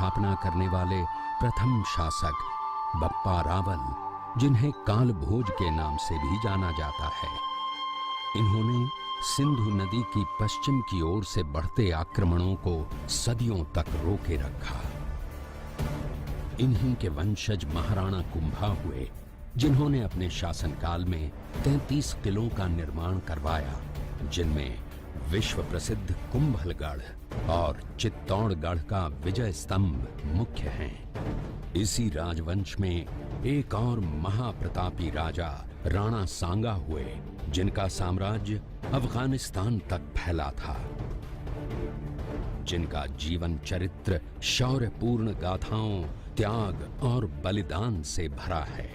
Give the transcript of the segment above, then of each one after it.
स्थापना करने वाले प्रथम शासक बप्पा रावल, जिन्हें कालभोज के नाम से भी जाना जाता है। इन्होंने सिंधु नदी की पश्चिम की ओर से बढ़ते आक्रमणों को सदियों तक रोके रखा। इन्हीं के वंशज महाराणा कुंभा हुए, जिन्होंने अपने शासनकाल में 33 किलों का निर्माण करवाया, जिनमें विश्व प्रसिद्ध कुंभलगढ़ और चित्तौड़गढ़ का विजय स्तंभ मुख्य हैं। इसी राजवंश में एक और महाप्रतापी राजा राणा सांगा हुए, जिनका साम्राज्य अफगानिस्तान तक फैला था, जिनका जीवन चरित्र शौर्यपूर्ण गाथाओं, त्याग और बलिदान से भरा है।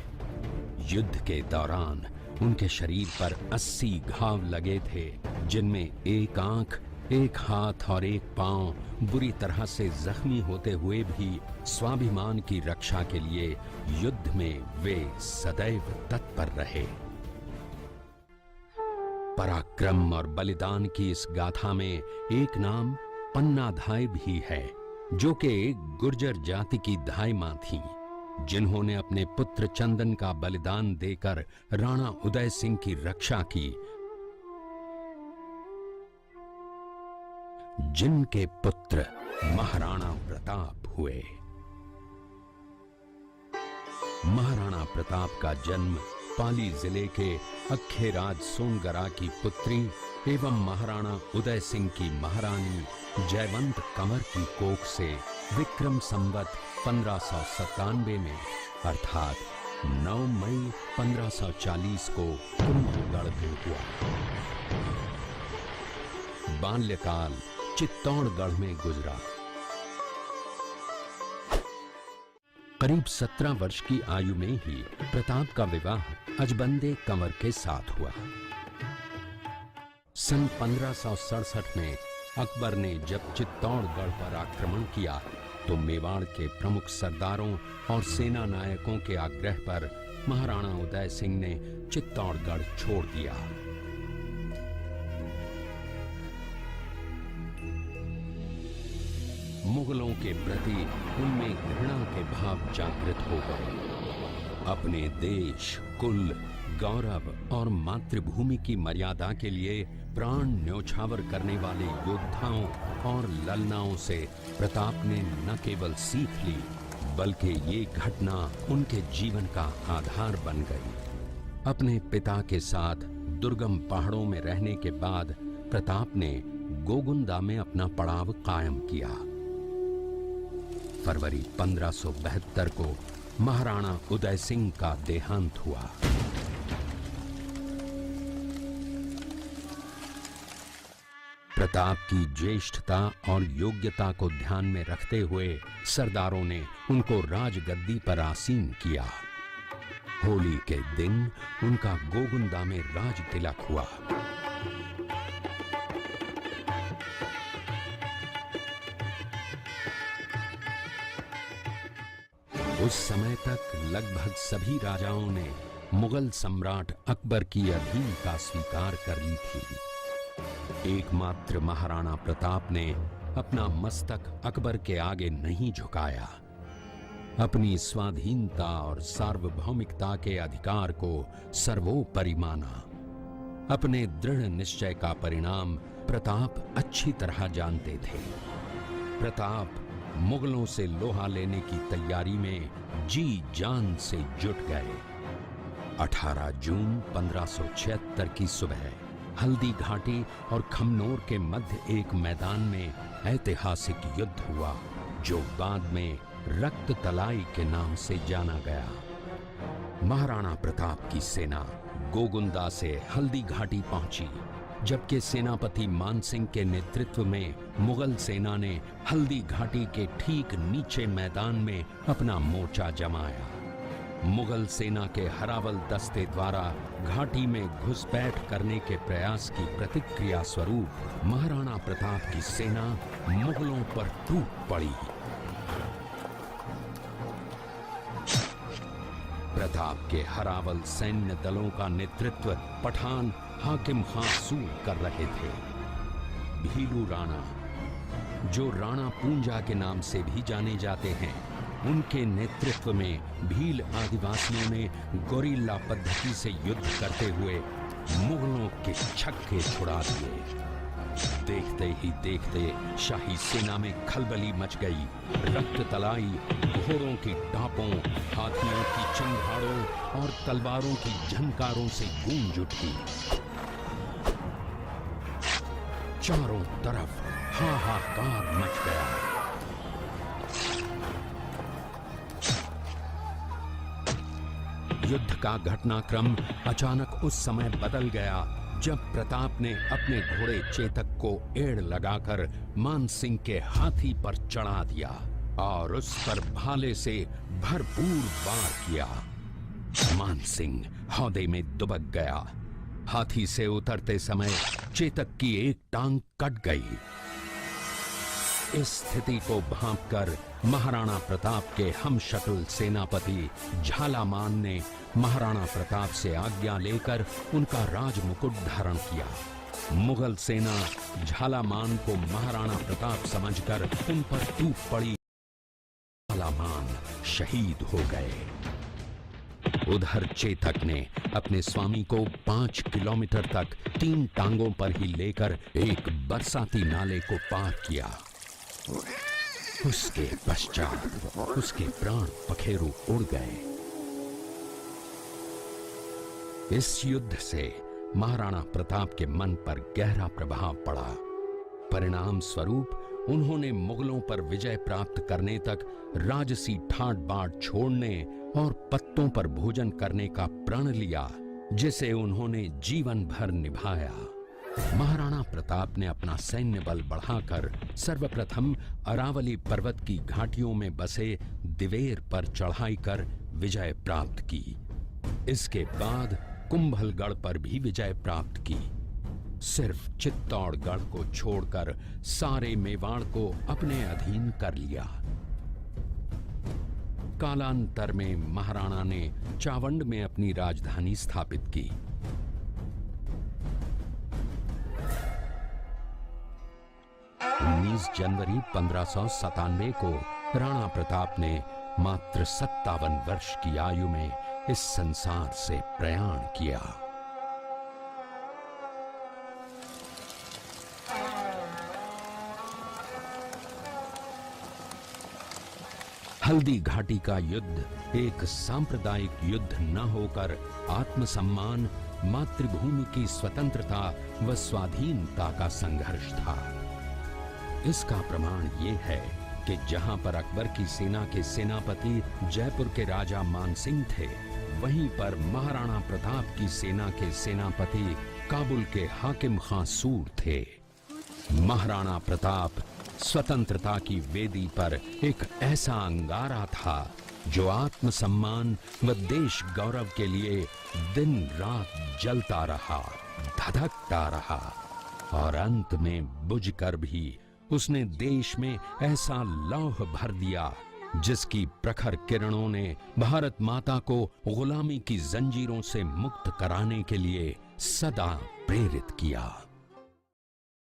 युद्ध के दौरान उनके शरीर पर 80 घाव लगे थे, जिनमें एक आंख, एक हाथ और एक पांव बुरी तरह से जख्मी होते हुए भी स्वाभिमान की रक्षा के लिए युद्ध में वे सदैव तत्पर रहे। पराक्रम और बलिदान की इस गाथा में एक नाम पन्नाधाय भी है, जो कि एक गुर्जर जाति की धाय मां थीं, जिन्होंने अपने पुत्र चंदन का बलिदान देकर राणा उदय सिंह की रक्षा की, जिनके पुत्र महाराणा प्रताप हुए। महाराणा प्रताप का जन्म पाली जिले के अखेराज सोनगरा की पुत्री एवं महाराणा उदय सिंह की महारानी जयवंत कंवर की कोख से विक्रम संवत 1597 में अर्थात 9 मई 1540 को कुंभलगढ़ में हुआ। बाल्यकाल चित्तौड़गढ़ में गुजरा। करीब 17 वर्ष की आयु में ही प्रताप का विवाह अजबंदे कंवर के साथ हुआ। सन 1567 में अकबर ने जब चित्तौड़गढ़ पर आक्रमण किया तो मेवाड़ के प्रमुख सरदारों और सेना नायकों के आग्रह पर महाराणा उदय सिंह ने चित्तौड़गढ़ छोड़ दिया। मुगलों के प्रति उनमें घृणा के भाव जागृत हो गए। अपने देश, कुल, गौरव और मातृभूमि की मर्यादा के लिए प्राण न्योछावर करने वाले योद्धाओं और ललनाओं से प्रताप ने न केवल सीख ली, बल्कि ये घटना उनके जीवन का आधार बन गई। अपने पिता के साथ दुर्गम पहाड़ों में रहने के बाद प्रताप ने गोगुंदा में अपना पड़ाव कायम किया। फरवरी 1572 को महाराणा उदय सिंह का देहांत हुआ। प्रताप की ज्येष्ठता और योग्यता को ध्यान में रखते हुए सरदारों ने उनको राजगद्दी पर आसीन किया। होली के दिन उनका गोगुंदा में राज तिलक हुआ। उस समय तक लगभग सभी राजाओं ने मुगल सम्राट अकबर की अधीनता स्वीकार कर ली थी। एकमात्र महाराणा प्रताप ने अपना मस्तक अकबर के आगे नहीं झुकाया। अपनी स्वाधीनता और सार्वभौमिकता के अधिकार को सर्वोपरि माना। अपने दृढ़ निश्चय का परिणाम प्रताप अच्छी तरह जानते थे। प्रताप मुगलों से लोहा लेने की तैयारी में जी जान से जुट गए। 18 जून 1576 की सुबह हल्दी घाटी और खमनोर के मध्य एक मैदान में ऐतिहासिक युद्ध हुआ, जो बाद में रक्त तलाई के नाम से जाना गया। महाराणा प्रताप की सेना गोगुंदा से हल्दी घाटी पहुंची, जबकि सेनापति मानसिंह के नेतृत्व में मुगल सेना ने हल्दी घाटी के ठीक नीचे मैदान में अपना मोर्चा जमाया। मुगल सेना के हरावल दस्ते द्वारा घाटी में घुसपैठ करने के प्रयास की प्रतिक्रिया स्वरूप महाराणा प्रताप की सेना मुगलों पर टूट पड़ी। प्रताप के हरावल सैन्य दलों का नेतृत्व पठान हाकिम खां सूर कर रहे थे। भीलू राणा, जो राणा पूंजा के नाम से भी जाने जाते हैं, उनके नेतृत्व में भील आदिवासियों ने गोरिल्ला पद्धति से युद्ध करते हुए मुगलों के छक्के छुड़ा दिए। देखते ही देखते शाही सेना में खलबली मच गई। रक्त तलाई, घोड़ों की टापों, हाथियों की चंगाड़ों और तलवारों की झंकारों से गूंज उठी। चारों तरफ हाहाकार मच गया। युद्ध का घटनाक्रम अचानक उस समय बदल गया जब प्रताप ने अपने घोड़े चेतक को एड़ लगाकर मानसिंह के हाथी पर चढ़ा दिया और उस पर भाले से भरपूर वार किया। मानसिंह हौदे में दुबक गया। हाथी से उतरते समय चेतक की एक टांग कट गई। इस स्थिति को भांपकर महाराणा प्रताप के हमशक्ल सेनापति झालामान ने महाराणा प्रताप से आज्ञा लेकर उनका राजमुकुट धारण किया। मुगल सेना झालामान को महाराणा प्रताप समझकर उन पर टूट पड़ी। झालामान शहीद हो गए। उधर चेतक ने अपने स्वामी को 5 किलोमीटर तक 3 टांगों पर ही लेकर एक बरसाती नाले को पार किया। उसके पश्चात उसके प्राण पखेरु उड़ गए। इस युद्ध से महाराणा प्रताप के मन पर गहरा प्रभाव पड़ा। परिणाम स्वरूप उन्होंने मुगलों पर विजय प्राप्त करने तक राजसी ठाट बाट छोड़ने और पत्तों पर भोजन करने का प्रण लिया, जिसे उन्होंने जीवन भर निभाया। महाराणा प्रताप ने अपना सैन्य बल बढ़ाकर सर्वप्रथम अरावली पर्वत की घाटियों में बसे दिवेर पर चढ़ाई कर विजय प्राप्त की। इसके बाद कुंभलगढ़ पर भी विजय प्राप्त की। सिर्फ चित्तौड़गढ़ को छोड़कर सारे मेवाड़ को अपने अधीन कर लिया। कालांतर में महाराणा ने चावंड में अपनी राजधानी स्थापित की। 19 जनवरी 1597 को राणा प्रताप ने मात्र 57 वर्ष की आयु में इस संसार से प्रयाण किया। हल्दी घाटी का युद्ध एक सांप्रदायिक युद्ध न होकर आत्मसम्मान, मातृभूमि की स्वतंत्रता व स्वाधीनता का संघर्ष था। इसका प्रमाण ये है कि जहां पर अकबर की सेना के सेनापति जयपुर के राजा मानसिंह थे, वहीं पर महाराणा प्रताप की सेना के सेनापति काबुल के हाकिम खां सूर थे। महाराणा प्रताप स्वतंत्रता की वेदी पर एक ऐसा अंगारा था जो आत्मसम्मान व देश गौरव के लिए दिन रात जलता रहा, धधकता रहा और अंत में बुझकर भी उसने देश में ऐसा लौह भर दिया जिसकी प्रखर किरणों ने भारत माता को गुलामी की जंजीरों से मुक्त कराने के लिए सदा प्रेरित किया।